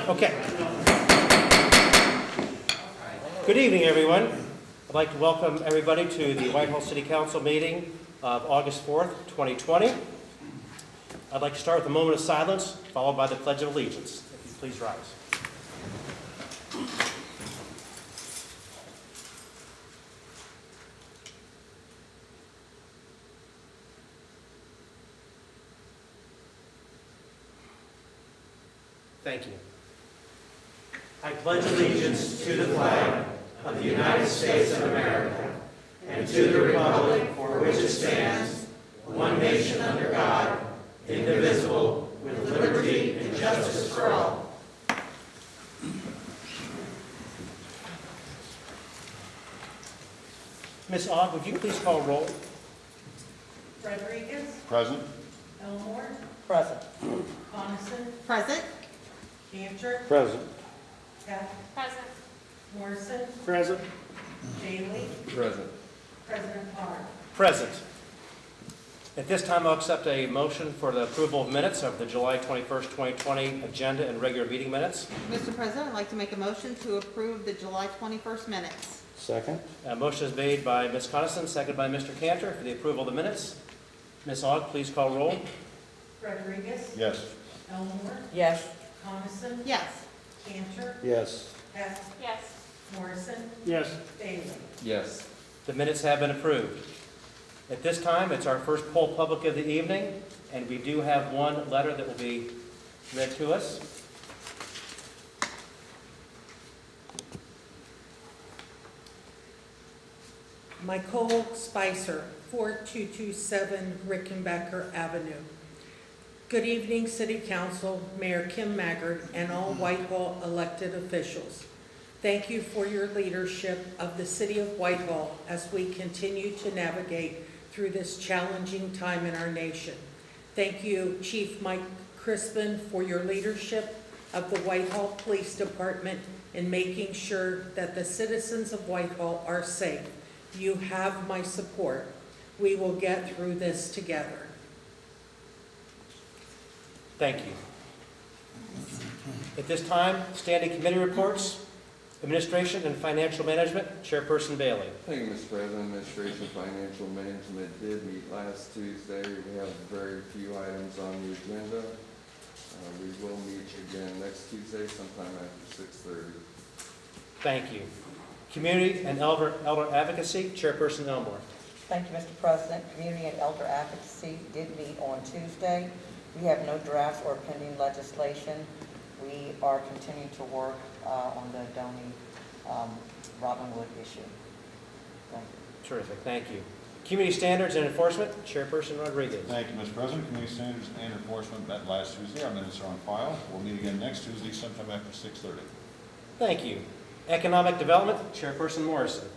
Okay. Good evening, everyone. I'd like to welcome everybody to the Whitehall City Council meeting of August 4th, 2020. I'd like to start with a moment of silence, followed by the Pledge of Allegiance. If you please rise. Thank you. I pledge allegiance to the flag of the United States of America and to the republic for which it stands, one nation under God, indivisible, with liberty and justice for all. Ms. Ogg, would you please call roll? Rodriguez. Present. Elmore. Present. Coniston. Present. Cantor. Present. Heck. Present. Morrison. Present. Bailey. Present. President Carr. Present. At this time, I'll accept a motion for the approval of minutes of the July 21st, 2020 agenda and regular meeting minutes. Mr. President, I'd like to make a motion to approve the July 21st minutes. Second. A motion is made by Ms. Coniston, seconded by Mr. Cantor for the approval of the minutes. Ms. Ogg, please call roll. Rodriguez. Yes. Elmore. Yes. Coniston. Yes. Cantor. Yes. Heck. Yes. Morrison. Yes. Bailey. Yes. The minutes have been approved. At this time, it's our first poll public of the evening, and we do have one letter that will be read to us. Michael Spicer, 4227 Rickenbacker Avenue. Good evening, City Council, Mayor Kim Maggard, and all Whitehall elected officials. Thank you for your leadership of the City of Whitehall as we continue to navigate through this challenging time in our nation. Thank you, Chief Mike Crispin, for your leadership of the Whitehall Police Department in making sure that the citizens of Whitehall are safe. You have my support. We will get through this together. Thank you. At this time, standing committee reports, Administration and Financial Management, Chairperson Bailey. Thank you, Mr. President. Administration Financial Management did meet last Tuesday. We have very few items on the agenda. We will meet again next Tuesday sometime after 6:30. Thank you. Community and Elder Advocacy, Chairperson Elmore. Thank you, Mr. President. Community and Elder Advocacy did meet on Tuesday. We have no drafts or pending legislation. We are continuing to work on the Donnie Robinwood issue. Thank you. Terrific, thank you. Community Standards and Enforcement, Chairperson Rodriguez. Thank you, Mr. President. Community Standards and Enforcement met last Tuesday. Our minutes are on file. We'll meet again next Tuesday sometime after 6:30. Thank you. Economic Development, Chairperson Morrison.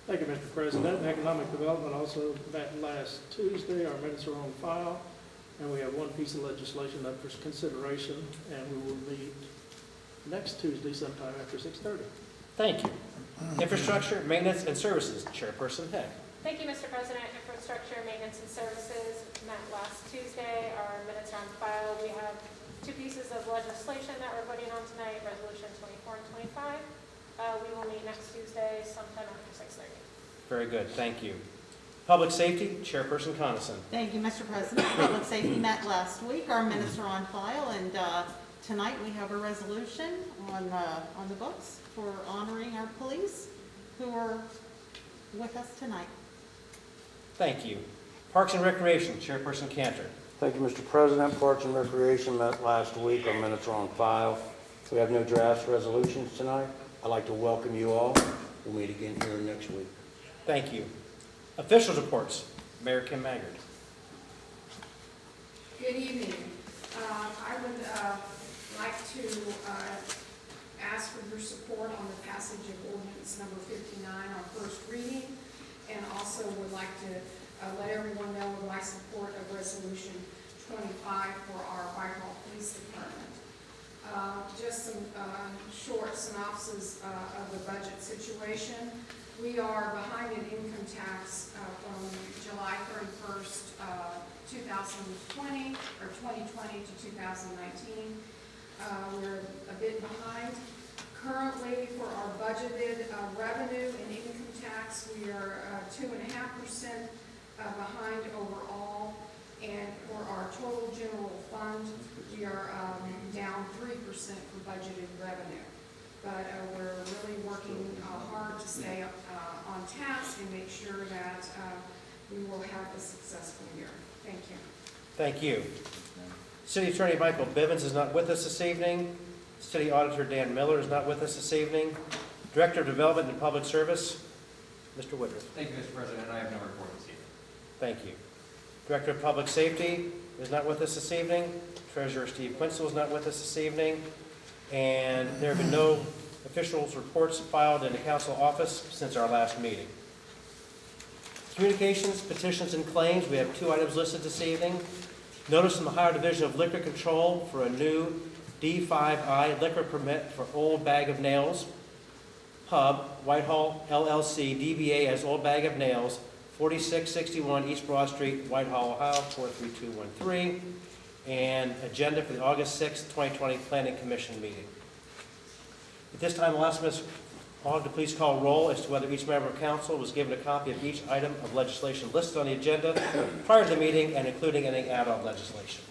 Thank you, Mr. President. Economic Development also met last Tuesday. Our minutes are on file, and we have one piece of legislation up for consideration, and we will meet next Tuesday sometime after 6:30. Thank you. Infrastructure, Maintenance, and Services, Chairperson Heck. Thank you, Mr. President. Infrastructure, Maintenance, and Services met last Tuesday. Our minutes are on file. We have two pieces of legislation that we're voting on tonight, Resolution 24 and 25. We will meet next Tuesday sometime after 6:30. Very good, thank you. Public Safety, Chairperson Coniston. Thank you, Mr. President. Public Safety met last week. Our minutes are on file, and tonight we have a resolution on the books for honoring our police who are with us tonight. Thank you. Parks and Recreation, Chairperson Cantor. Thank you, Mr. President. Parks and Recreation met last week. Our minutes are on file. We have no draft resolutions tonight. I'd like to welcome you all. We'll meet again here next week. Thank you. Officials reports, Mayor Kim Maggard. Good evening. I would like to ask for your support on the passage of ordinance number 59 on first reading, and also would like to let everyone know of my support of resolution 25 for our Whitehall Police Department. Just some short synopsis of the budget situation. We are behind in income tax from July 31st, 2020 to 2019. We're a bit behind budgeted revenue and income tax, we are 2.5% behind overall. And for our total general fund, we are down 3% for budgeted revenue. But we're really working hard to stay on task and make sure that we will have a successful year. Thank you. Thank you. City Attorney Michael Bivens is not with us this evening. City Auditor Dan Miller is not with us this evening. Director of Development and Public Service, Mr. Woodruff. Thank you, Mr. President. I have no report this evening. Thank you. Director of Public Safety is not with us this evening. Treasurer Steve Quinzel is not with us this evening. And there have been no officials' reports filed in the council office since our last meeting. Communications, petitions, and claims, we have 2 items listed this evening. Notice from the Ohio Division of Liquor Control for a new D5I liquor permit for Old Bag of Nails Pub, Whitehall LLC, DBA as Old Bag of Nails, 4661 East Broad Street, Whitehall, Ohio, 43213. And agenda for the August 6, 2020 Planning Commission meeting. At this time, I'll ask Ms. Hogg to please call roll as to whether each member of council was given a copy of each item of legislation listed on the agenda prior to the meeting and including any add-on legislation.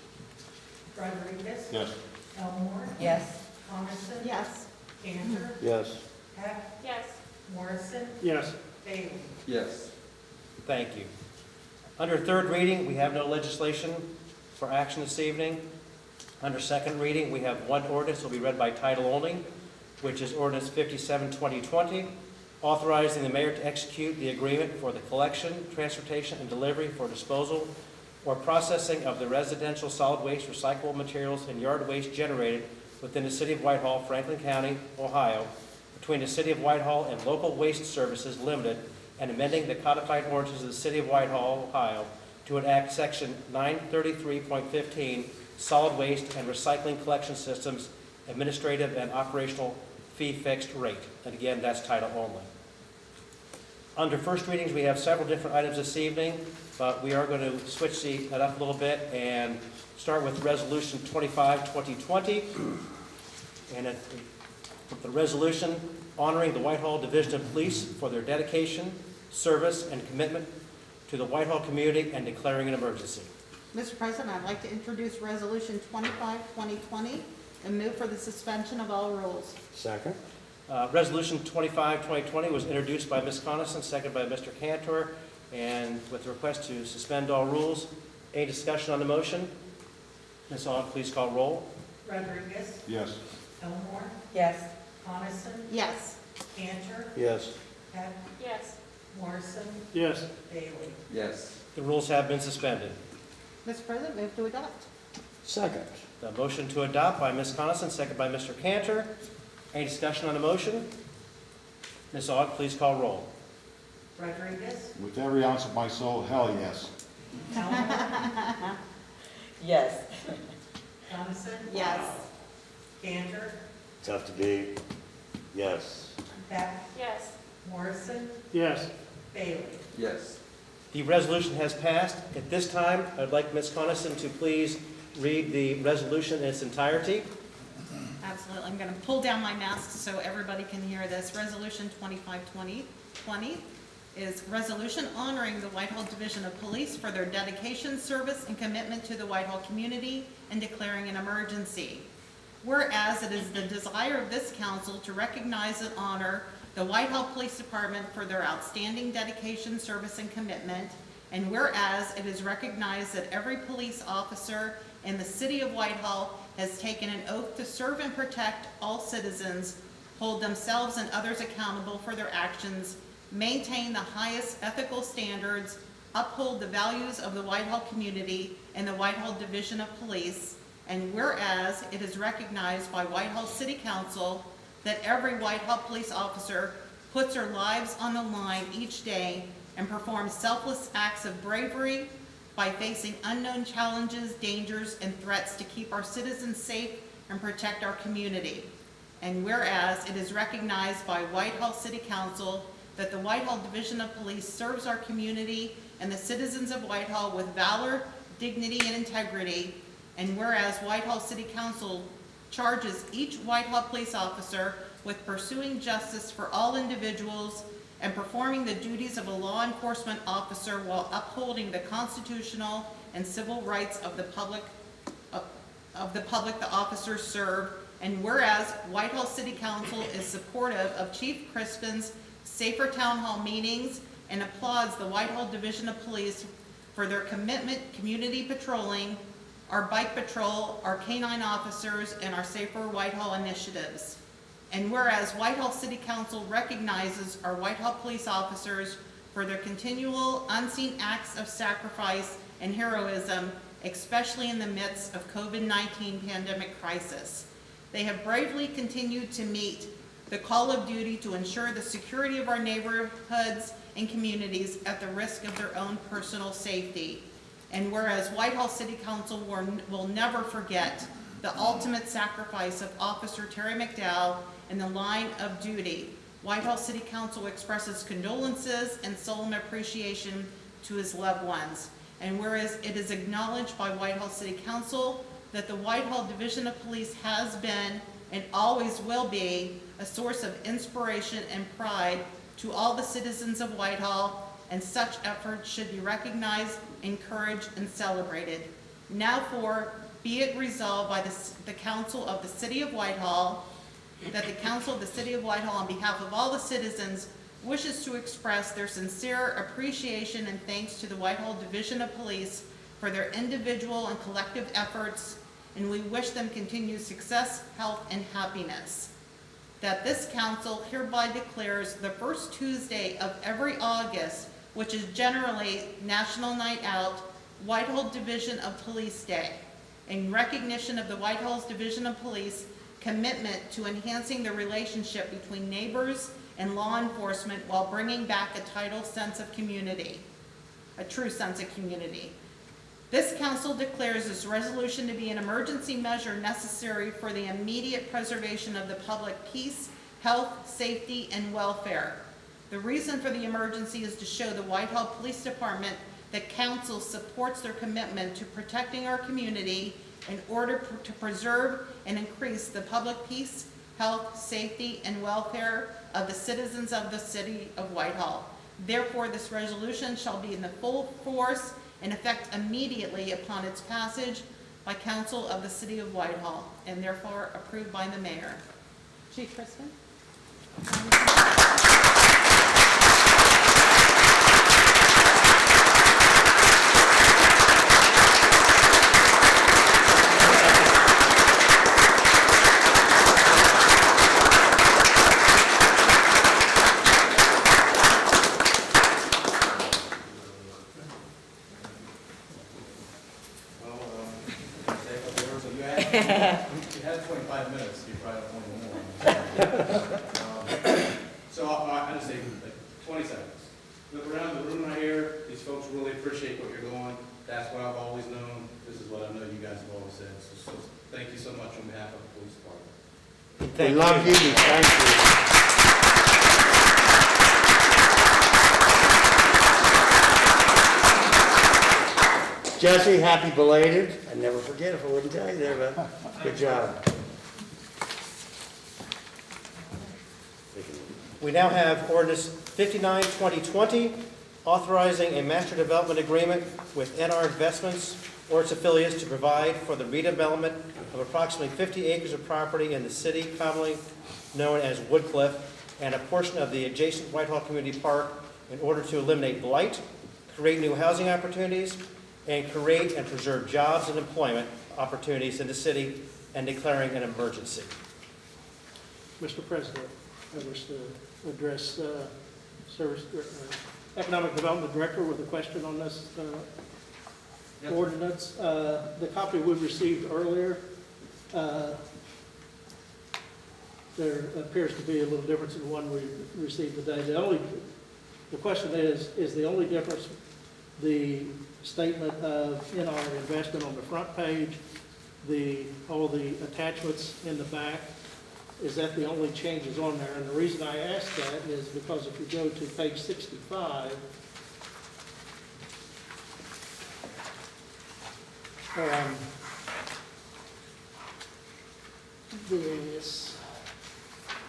Rodriguez? Yes. Elmore? Yes. Coniston? Yes. Cantor? Yes. Heck? Yes. Morrison? Yes. Bailey? Yes. Thank you. Under third reading, we have no legislation for action this evening. Under second reading, we have one ordinance that will be read by title only, which is Ordinance 57-2020, authorizing the mayor to execute the agreement for the collection, transportation, and delivery for disposal or processing of the residential solid waste, recyclable materials, and yard waste generated within the City of Whitehall, Franklin County, Ohio, between the City of Whitehall and Local Waste Services Limited, and amending the codified ordinances of the City of Whitehall, Ohio, to enact Section 933.15, Solid Waste and Recycling Collection Systems, Administrative and Operational Fee Fixed Rate. And again, that's title only. Under first readings, we have several different items this evening, but we are going to switch that up a little bit and start with Resolution 25-2020. And the resolution honoring the Whitehall Division of Police for their dedication, service, and commitment to the Whitehall community and declaring an emergency. Mr. President, I'd like to introduce Resolution 25-2020 and move for the suspension of all rules. Second. Resolution 25-2020 was introduced by Ms. Coniston, seconded by Mr. Cantor, and with the request to suspend all rules. Any discussion on the motion? Ms. Aug, please call roll. Rodriguez? Yes. Elmore? Yes. Coniston? Yes. Cantor? Yes. Heck? Yes. Morrison? Yes. Bailey? Yes. The rules have been suspended. Mr. President, move to adopt. Second. The motion to adopt by Ms. Coniston, seconded by Mr. Cantor. Any discussion on the motion? Ms. Aug, please call roll. Rodriguez? With every ounce of my soul, hell yes. Elmore? Yes. Coniston? Yes. Cantor? Tough to beat. Yes. Heck? Yes. Morrison? Yes. Bailey? Yes. The resolution has passed. At this time, I'd like Ms. Coniston to please read the resolution in its entirety. Absolutely. I'm going to pull down my mask so everybody can hear this. Resolution 25-2020 is resolution honoring the Whitehall Division of Police for their dedication, service, and commitment to the Whitehall community and declaring an emergency. Whereas it is the desire of this council to recognize and honor the Whitehall Police Department for their outstanding dedication, service, and commitment, and whereas it is recognized that every police officer in the City of Whitehall has taken an oath to serve and protect all citizens, hold themselves and others accountable for their actions, maintain the highest ethical standards, uphold the values of the Whitehall community and the Whitehall Division of Police, and whereas it is recognized by Whitehall City Council that every Whitehall police officer puts their lives on the line each day and performs selfless acts of bravery by facing unknown challenges, dangers, and threats to keep our citizens safe and protect our community. And whereas it is recognized by Whitehall City Council that the Whitehall Division of Police serves our community and the citizens of Whitehall with valor, dignity, and integrity. And whereas Whitehall City Council charges each Whitehall police officer with pursuing justice for all individuals and performing the duties of a law enforcement officer while upholding the constitutional and civil rights of the public the officers serve. And whereas Whitehall City Council is supportive of Chief Crispin's Safer Town Hall meetings and applauds the Whitehall Division of Police for their commitment, community patrolling, our bike patrol, our canine officers, and our Safer Whitehall initiatives. And whereas Whitehall City Council recognizes our Whitehall police officers for their continual unseen acts of sacrifice and heroism, especially in the midst of COVID-19 pandemic crisis. They have bravely continued to meet the call of duty to ensure the security of our neighborhoods and communities at the risk of their own personal safety. And whereas Whitehall City Council will never forget the ultimate sacrifice of Officer Terry McDowell in the line of duty, Whitehall City Council expresses condolences and solemn appreciation to his loved ones. And whereas it is acknowledged by Whitehall City Council that the Whitehall Division of Police has been and always will be a source of inspiration and pride to all the citizens of Whitehall, and such efforts should be recognized, encouraged, and celebrated. Now be it resolved by the Council of the City of Whitehall that the Council of the City of Whitehall, on behalf of all the citizens, wishes to express their sincere appreciation and thanks to the Whitehall Division of Police for their individual and collective efforts, and we wish them continued success, health, and happiness. That this council hereby declares the first Tuesday of every August, which is generally National Night Out, Whitehall Division of Police Day, in recognition of the Whitehall Division of Police commitment to enhancing the relationship between neighbors and law enforcement while bringing back a true sense of community. This council declares this resolution to be an emergency measure necessary for the immediate preservation of the public peace, health, safety, and welfare. The reason for the emergency is to show the Whitehall Police Department that council supports their commitment to protecting our community in order to preserve and increase the public peace, health, safety, and welfare of the citizens of the City of Whitehall. Therefore, this resolution shall be in the full force and effect immediately upon its passage by Council of the City of Whitehall, and therefore approved by the Mayor. Chief Crispin? You had 25 minutes, you probably don't want more. So I just say like 20 seconds. Look around the room right here, these folks really appreciate what you're doing. That's what I've always known. This is what I know you guys have always said. So thank you so much on behalf of the police department. We love you, thank you. Jesse, happy belated. I'd never forget if I wouldn't tell you there, but good job. We now have ordinance 59, 2020, authorizing a master development agreement with NR Investments or its affiliates to provide for the redevelopment of approximately 50 acres of property in the city commonly known as Woodcliff and a portion of the adjacent Whitehall Community Park in order to eliminate blight, create new housing opportunities, and create and preserve jobs and employment opportunities in the city and declaring an emergency. Mr. President, I wish to address Economic Development Director with a question on this ordinance. The copy we received earlier, there appears to be a little difference in the one we received today. The question is the only difference the statement of NR Investment on the front page, all the attachments in the back? Is that the only changes on there? And the reason I ask that is because if you go to page 65,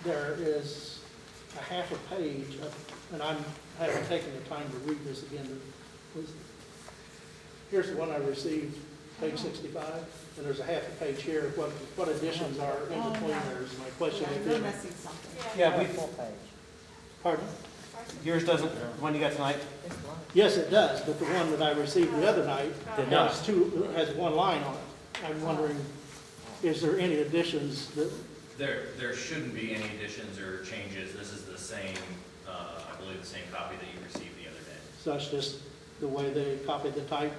there is a half a page, and I haven't taken the time to read this again. Here's the one I received, page 65, and there's a half a page here. What additions are in between there is my question. Yeah, you're missing something. Yeah, we, Full page. Pardon? yours doesn't, the one you got tonight? Yes, it does, but the one that I received the other night Did not. has one line on it. I'm wondering, is there any additions that, There shouldn't be any additions or changes. This is the same, I believe, the same copy that you received the other day. so that's just the way they copied the type?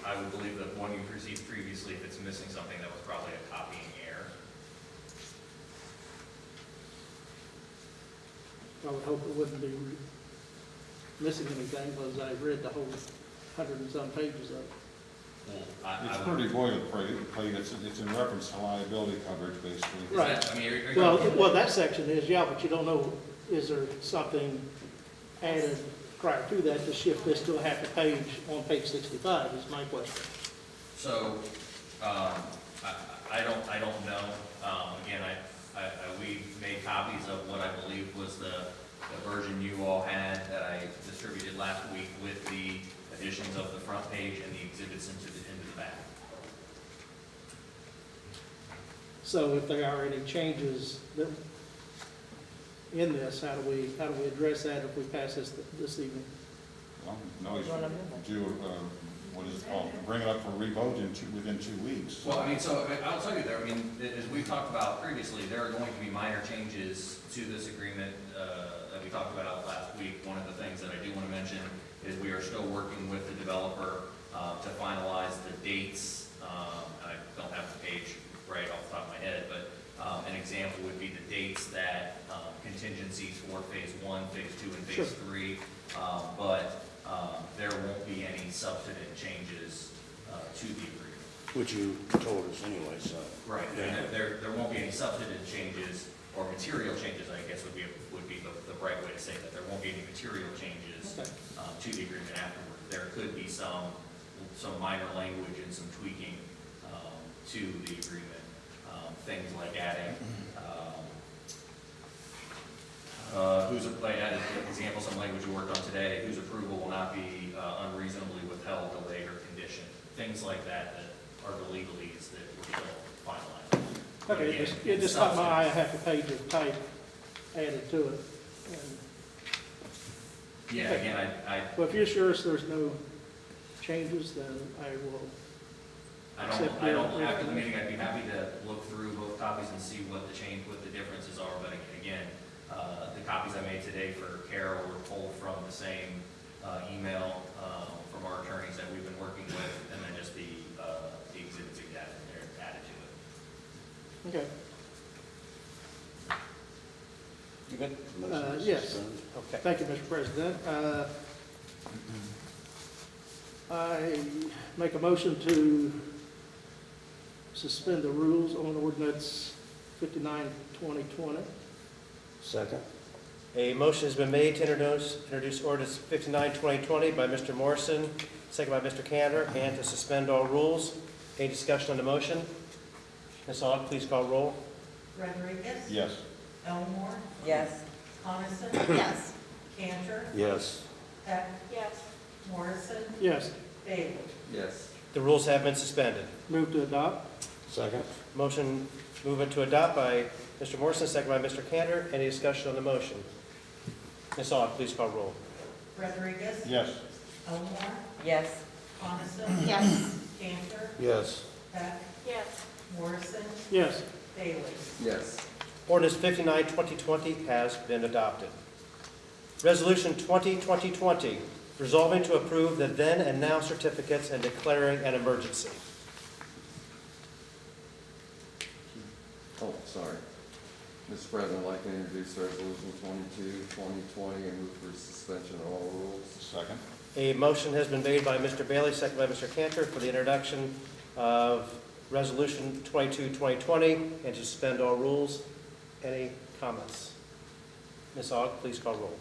I would believe that one you've received previously, if it's missing something, that was probably a copying error. I would hope it wouldn't be missing anything, because I read the whole 100 and some pages of it. Well, It's I pretty would. boilerplate, it's in reference to liability coverage, basically. Is that- I mean, are you- Well, that section is, yeah, but you don't know, is there something added prior to that to shift this to a half a page on page 65 is my question. So, I don't know. Again, we made copies of what I believe was the version you all had that I distributed last week with the additions of the front page and the exhibits into the back. So if there are any changes that, in this, how do we address that if we pass this evening? Well, no, do, what is it called, bring it up for revote within 2 weeks. Well, I mean, so I'll tell you there, I mean, as we've talked about previously, there are going to be minor changes to this agreement that we talked about last week. One of the things that I do want to mention is we are still working with the developer to finalize the dates. I don't have the page right off the top of my head, but an example would be the dates that contingencies for phase 1, phase 2, and phase 3. But there won't be any substantive changes to the agreement. Which you told us anyway, so. Right, and there won't be any substantive changes or material changes, I guess would be the right way to say that. There won't be any material changes Okay. to the agreement afterward. There could be some minor language and some tweaking to the agreement. Things like adding, like added example, some language we worked on today, whose approval will not be unreasonably withheld, delayed, or conditioned. Things like that are the legalese that we're still finalizing. But Okay, again, it just caught my eye, a substance- half a page of type added to it. And- Yeah, again, Well, if you're sure there's no changes, then I will, I don't, after the meeting, I'd be happy to look through both copies and see what the differences are, but again, the copies I made today for Carol were pulled from the same email from our attorneys that we've been working with, and then just the exhibits that are added to it. okay. You good? Yes. Okay. Thank you, Mr. President. I make a motion to suspend the rules on ordinance 59, 2020. Second? A motion has been made to introduce ordinance 59, 2020 by Mr. Morrison, second by Mr. Cantor, and to suspend all rules. Any discussion on the motion? Ms. Aug, please call roll. Rodriguez? Yes. Elmore? Yes. Coniston? Yes. Cantor? Yes. Heck? Yes. Morrison? Yes. Bailey? Yes. The rules have been suspended. Move to adopt. Second? Motion movement to adopt by Mr. Morrison, second by Mr. Cantor. Any discussion on the motion? Ms. Aug, please call roll. Rodriguez? Yes. Elmore? Yes. Coniston? Yes. Cantor? Yes. Heck? Yes. Morrison? Yes. Bailey? Yes. Ordinance 59, 2020 has been adopted. Resolution 2020, resolving to approve the then and now certificates and declaring an emergency. Oh, sorry. Mr. President, I'd like to introduce Resolution 22, 2020, and move for suspension of all rules. Second? A motion has been made by Mr. Bailey, second by Mr. Cantor, for the introduction of Resolution 22, 2020, and to suspend all rules. Any comments? Ms. Aug, please call roll.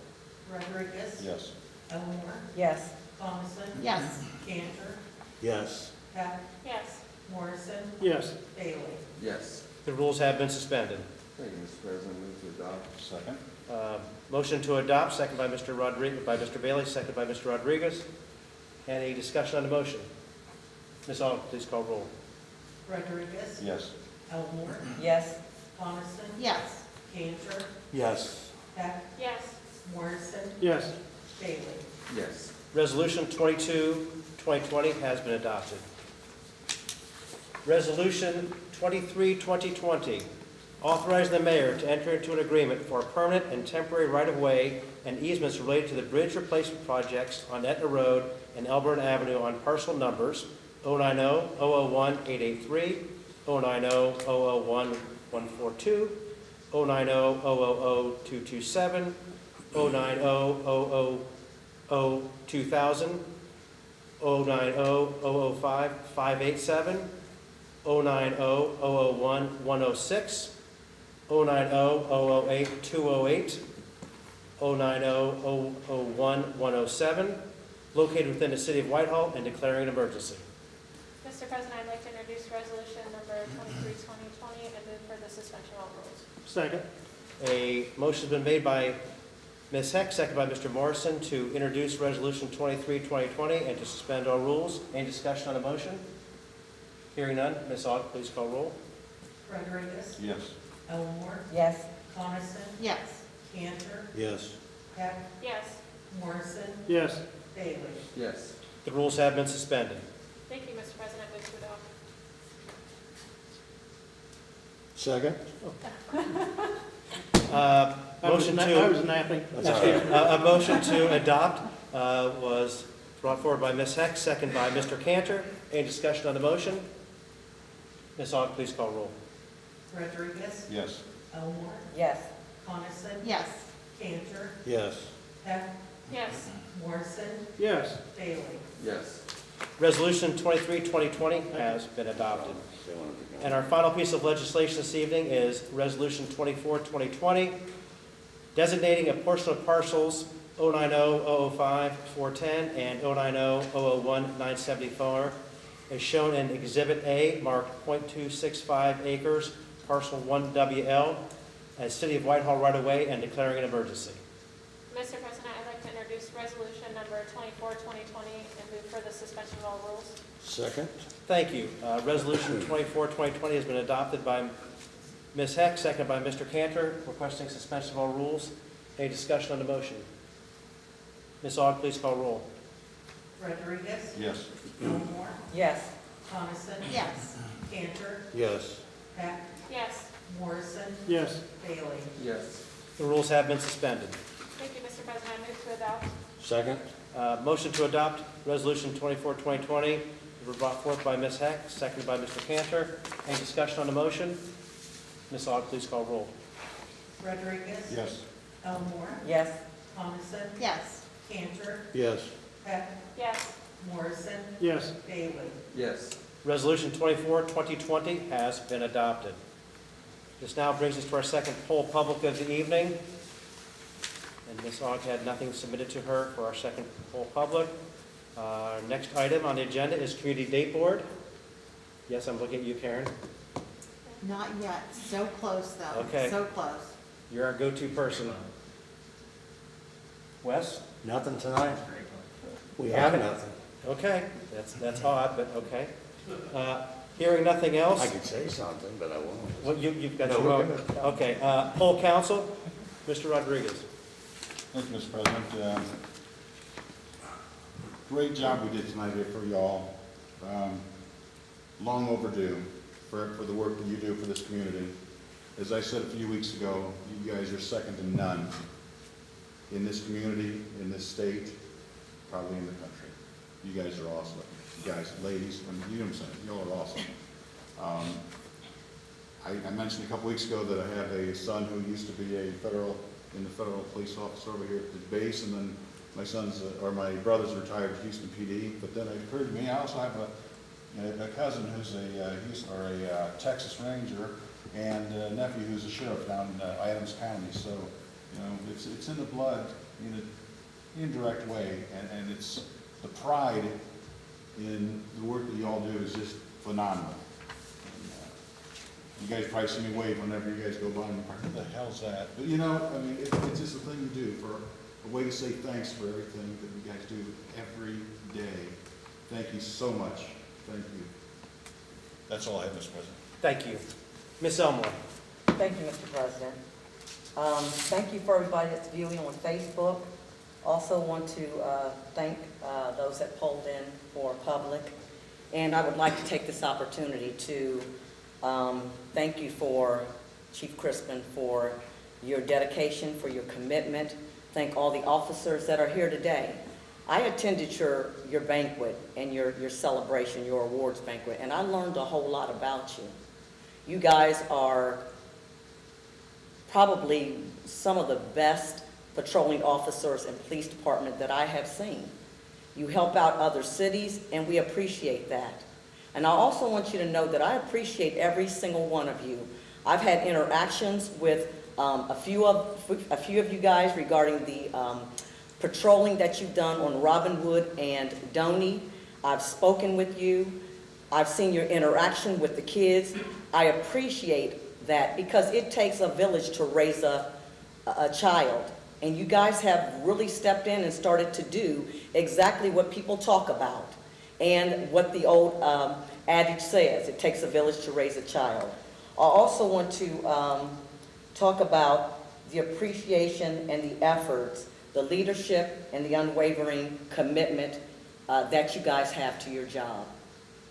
Rodriguez? Yes. Elmore? Yes. Coniston? Yes. Cantor? Yes. Heck? Yes. Morrison, Yes. Bailey. Yes. The rules have been suspended. Thank you, Mr. President. Move to adopt. Second? Motion to adopt, second by Mr. Mr. Bailey, second by Mr. Rodriguez. Any discussion on the motion? Ms. Aug, please call roll. Rodriguez, Yes. Elmore, Yes. Coniston, Yes. Cantor, Yes. Heck, Yes. Morrison, Yes. Bailey. Yes. Resolution 22-2020 has been adopted. Resolution 23-2020, authorizing the mayor to enter into an agreement for permanent and temporary right-of-way and easements related to the bridge replacement projects on Etna Road and Elburn Avenue on parcel numbers 090-001-883, 090-001-142, 090-000-227, 090-000-2000, 090-005-587, 090-001-106, 090-008-208, 090-001-107, located within the city of Whitehall and declaring an emergency. Mr. President, I'd like to introduce resolution number 23-2020 and move for the suspension of all rules. Second. A motion has been made by Ms. Heck, second by Mr. Morrison, to introduce resolution 23-2020 and to suspend all rules. Any discussion on the motion? Hearing none, Ms. Aug, please call roll. Rodriguez, Yes. Elmore, Yes. Coniston, Yes. Cantor, Yes. Heck, Yes. Morrison, Yes. Bailey. Yes. The rules have been suspended. Thank you, Mr. President. Move to adopt. Second? Motion I to, was napping. That's all right. a motion to adopt was brought forward by Ms. Heck, second by Mr. Cantor. Any discussion on the motion? Ms. Aug, please call roll. Rodriguez, Yes. Elmore, Yes. Coniston, Yes. Cantor, Yes. Heck, Yes. Morrison, Yes. Bailey. Yes. Resolution 23-2020 has been adopted. And our final piece of legislation this evening is Resolution 24-2020, designating a portion of parcels 090-005-410 and 090-001-974 as shown in Exhibit A, marked .265 acres, parcel 1WL, as City of Whitehall right-of-way and declaring an emergency. Mr. President, I'd like to introduce resolution number 24-2020 and move for the suspension of all rules. Second? Thank you. Resolution 24-2020 has been adopted by Ms. Heck, seconded by Mr. Cantor, requesting suspension of all rules. Any discussion on the motion? Ms. Aug, please call roll. Rodriguez, Yes. Elmore, Yes. Coniston, Yes. Cantor, Yes. Heck, Yes. Morrison, Yes. Bailey. Yes. The rules have been suspended. Thank you, Mr. President. I move to adopt. Second? Motion to adopt Resolution 24-2020 was brought forth by Ms. Heck, seconded by Mr. Cantor. Any discussion on the motion? Ms. Aug, please call roll. Rodriguez, Yes. Elmore, Yes. Coniston, Yes. Cantor, Yes. Heck, Yes. Morrison, Yes. Bailey. Yes. Resolution 24-2020 has been adopted. This now brings us to our second poll public of the evening. And Ms. Aug had nothing submitted to her for our second poll public. Next item on the agenda is Community Date Board. Yes, I'm looking at you, Karen. Not yet. So close, though. Okay. So close. You're our go-to person. Wes? Nothing tonight? We have nothing. Okay, that's odd, but okay. Hearing nothing else? I could say something, but I won't. Well, you've got No, your we're own. good. Okay, poll council, Mr. Rodriguez. Thank you, Mr. President. Great job we did tonight here for y'all. Long overdue for the work that you do for this community. As I said a few weeks ago, you guys are second to none in this community, in this state, probably in the country. You guys are awesome. You guys, ladies, and you know what I'm saying, y'all are awesome. I mentioned a couple weeks ago that I have a son who used to be in the federal police officer over here at the base, and then my brother's retired at Houston PD. But then it occurred to me, I also have a cousin who's a Texas Ranger, and a nephew who's a sheriff down in Adams County. So, you know, it's in the blood in an indirect way, and it's the pride in the work that you all do is just phenomenal. And, you guys probably see me wave whenever you guys go by and what the hell's that? But you know, I mean, it's just a thing you do for a way to say thanks for everything that you guys do every day. Thank you so much. Thank you. That's all I have, Mr. President. Thank you. Ms. Elmore? Thank you, Mr. President. Thank you for everybody that's viewing on Facebook. Also want to thank those that polled in for public. And I would like to take this opportunity to thank you for Chief Crispin for your dedication, for your commitment. Thank all the officers that are here today. I attended your banquet and your celebration, your awards banquet, and I learned a whole lot about you. You guys are probably some of the best patrolling officers and police department that I have seen. You help out other cities, and we appreciate that. And I also want you to know that I appreciate every single one of you. I've had interactions with a few of you guys regarding the patrolling that you've done on Robinwood and Doney. I've spoken with you. I've seen your interaction with the kids. I appreciate that because it takes a village to raise a child. And you guys have really stepped in and started to do exactly what people talk about and what the old adage says, it takes a village to raise a child. I also want to talk about the appreciation and the efforts, the leadership and the unwavering commitment that you guys have to your job.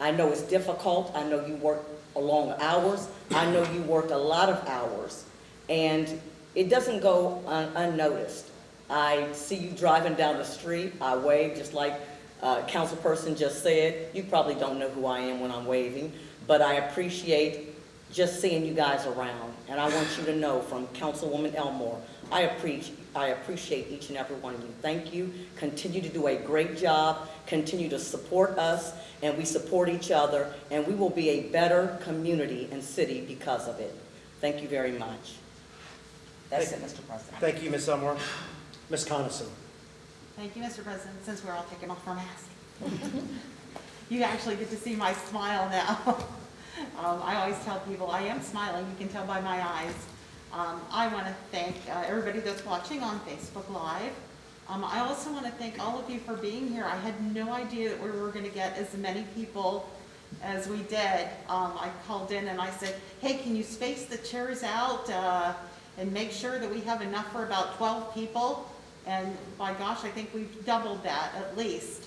I know it's difficult. I know you work long hours. I know you work a lot of hours. And it doesn't go unnoticed. I see you driving down the street. I wave just like councilperson just said. You probably don't know who I am when I'm waving, but I appreciate just seeing you guys around. And I want you to know from Councilwoman Elmore, I appreciate each and every one of you. Thank you. Continue to do a great job. Continue to support us, and we support each other, and we will be a better community and city because of it. Thank you very much. That's it, Mr. President. Thank you, Ms. Elmore. Ms. Coniston? Thank you, Mr. President, since we're all taking off our masks. You actually get to see my smile now. I always tell people I am smiling. You can tell by my eyes. I want to thank everybody that's watching on Facebook Live. I also want to thank all of you for being here. I had no idea that we were going to get as many people as we did. I called in and I said, hey, can you space the chairs out and make sure that we have enough for about 12 people? And by gosh, I think we've doubled that at least.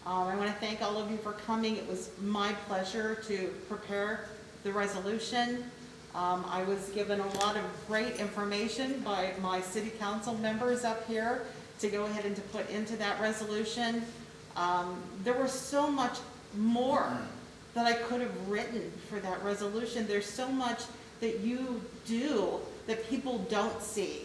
I want to thank all of you for coming. It was my pleasure to prepare the resolution. I was given a lot of great information by my city council members up here to go ahead and to put into that resolution. There was so much more that I could have written for that resolution. There's so much that you do that people don't see.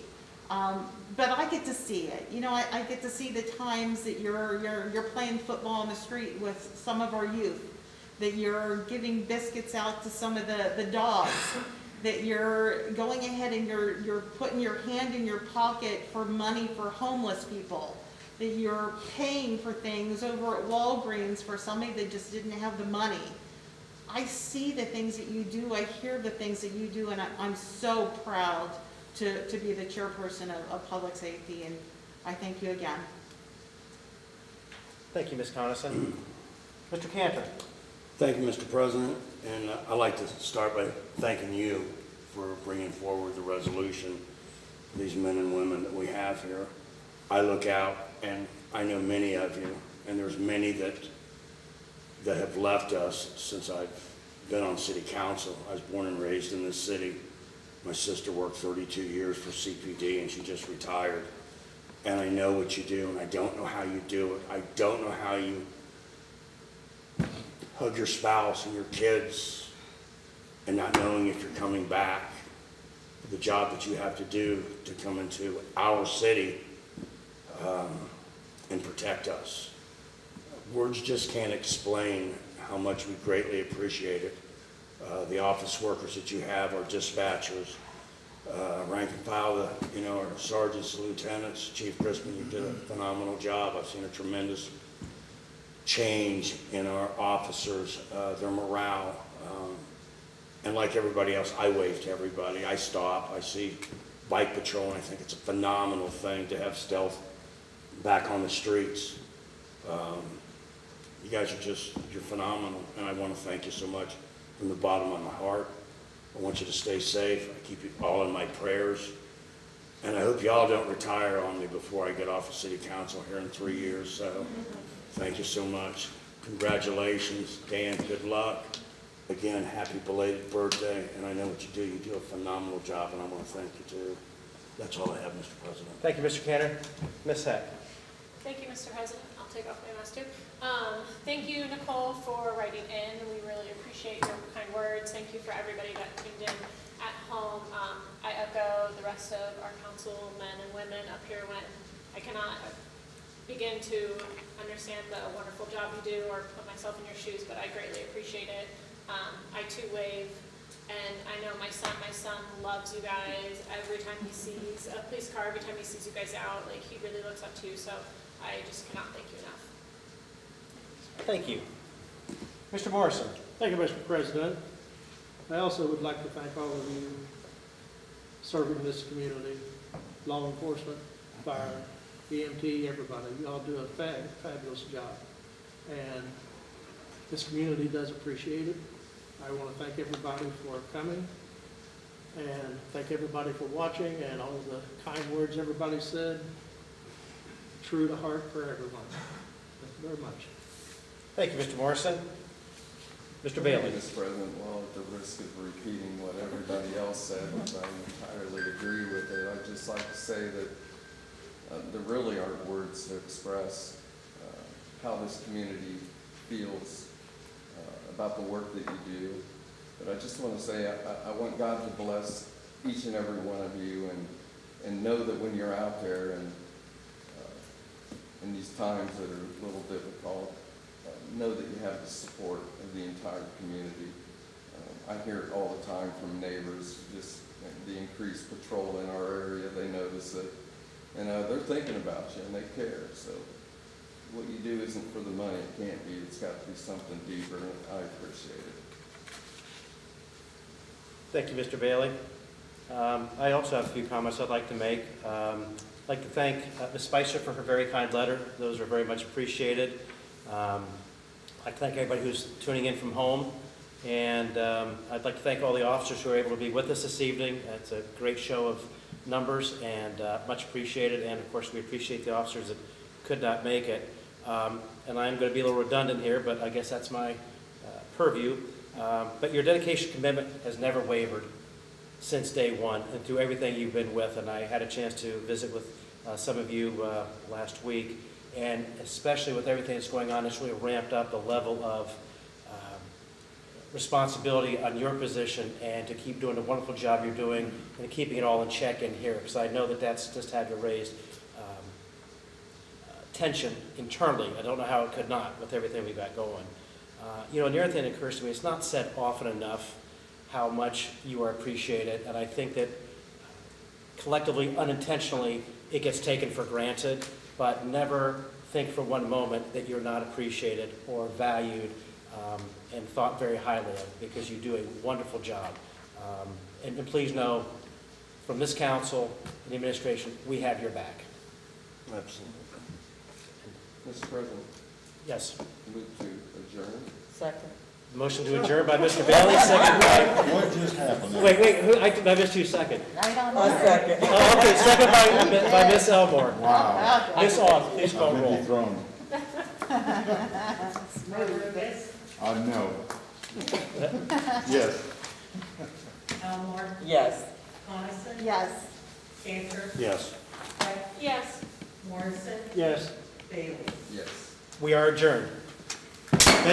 But I get to see it. You know, I get to see the times that you're playing football on the street with some of our youth, that you're giving biscuits out to some of the dogs, that you're going ahead and you're putting your hand in your pocket for money for homeless people, that you're paying for things over at Walgreens for somebody that just didn't have the money. I see the things that you do, I hear the things that you do, and I'm so proud to be the chairperson of public safety, and I thank you again. Thank you, Ms. Coniston. Mr. Cantor? Thank you, Mr. President, and I'd like to start by thanking you for bringing forward the resolution, these men and women that we have here. I look out, and I know many of you, and there's many that have left us since I've been on city council. I was born and raised in this city. My sister worked 32 years for CPD, and she just retired. And I know what you do, and I don't know how you do it. I don't know how you hug your spouse and your kids and not knowing if you're coming back. The job that you have to do to come into our city and protect us. Words just can't explain how much we greatly appreciate it. The office workers that you have, our dispatchers, rank and file, our sergeants, lieutenants, Chief Crispin, you did a phenomenal job. I've seen a tremendous change in our officers, their morale. And like everybody else, I wave to everybody. I stop, I see bike patrol, and I think it's a phenomenal thing to have stealth back on the streets. You guys are you're phenomenal, and I want to thank you so much from the bottom of my heart. I want you to stay safe. I keep you all in my prayers. And I hope y'all don't retire on me before I get off of city council here in 3 years. So thank you so much. Congratulations, Dan. Good luck. Again, happy belated birthday. And I know what you do. You do a phenomenal job, and I want to thank you too. That's all I have, Mr. President. Thank you, Mr. Cantor. Ms. Heck. Thank you, Mr. President. I'll take off my mask too. Thank you, Nicole, for writing in. We really appreciate your kind words. Thank you for everybody that tuned in at home. I echo the rest of our councilmen and women up here when I cannot begin to understand the wonderful job you do or put myself in your shoes, but I greatly appreciate it. I too wave, and I know my son loves you guys. Every time he sees a police car, every time he sees you guys out, like, he really looks up to you, so I just cannot thank you enough. Thank you. Mr. Morrison. Thank you, Mr. President. I also would like to thank all of you serving this community, law enforcement, fire, EMT, everybody. You all do a fabulous job. And this community does appreciate it. I want to thank everybody for coming and thank everybody for watching and all the kind words everybody said. True to heart for everyone. Thank you very much. Thank you, Mr. Morrison. Mr. Bailey. Mr. President, well, at the risk of repeating what everybody else said, which I entirely agree with it, I'd just like to say that there really aren't words to express how this community feels about the work that you do. But I just want to say I want God to bless each and every one of you and know that when you're out there and in these times that are a little difficult, know that you have the support of the entire community. I hear it all the time from neighbors, just the increased patrol in our area. They notice it, and they're thinking about you, and they care. So what you do isn't for the money. It can't be. It's got to be something deeper, and I appreciate it. Thank you, Mr. Bailey. I also have a few comments I'd like to make. I'd like to thank Ms. Spicer for her very kind letter. Those are very much appreciated. I'd like to thank everybody who's tuning in from home. And I'd like to thank all the officers who are able to be with us this evening. It's a great show of numbers and much appreciated. And of course, we appreciate the officers that could not make it. And I'm going to be a little redundant here, but I guess that's my purview. But your dedication, commitment has never wavered since day one and through everything you've been with. And I had a chance to visit with some of you last week. And especially with everything that's going on, it's really ramped up the level of responsibility on your position and to keep doing the wonderful job you're doing and keeping it all in check in here. Because I know that that's just had to raise tension internally. I don't know how it could not with everything we've got going. And the other thing that occurs to me, it's not said often enough how much you are appreciated. And I think that collectively, unintentionally, it gets taken for granted. But never think for one moment that you're not appreciated or valued and thought very highly of, because you do a wonderful job. And please know, from this council and the administration, we have your back. Absolutely. Mr. President, Yes. move to adjourn. Second. Motion to adjourn by Mr. Bailey, second by... What just happened? Wait, I missed you second. I don't A second. Oh, okay, second by Ms. Elmore. Wow. Ms. Aug, please call I've been roll. dethroned. Rodriguez, No. Yes. Elmore, Yes. Coniston, Yes. Cantor, Yes. Heck, Yes. Morrison, Yes. Bailey. Yes. We are adjourned.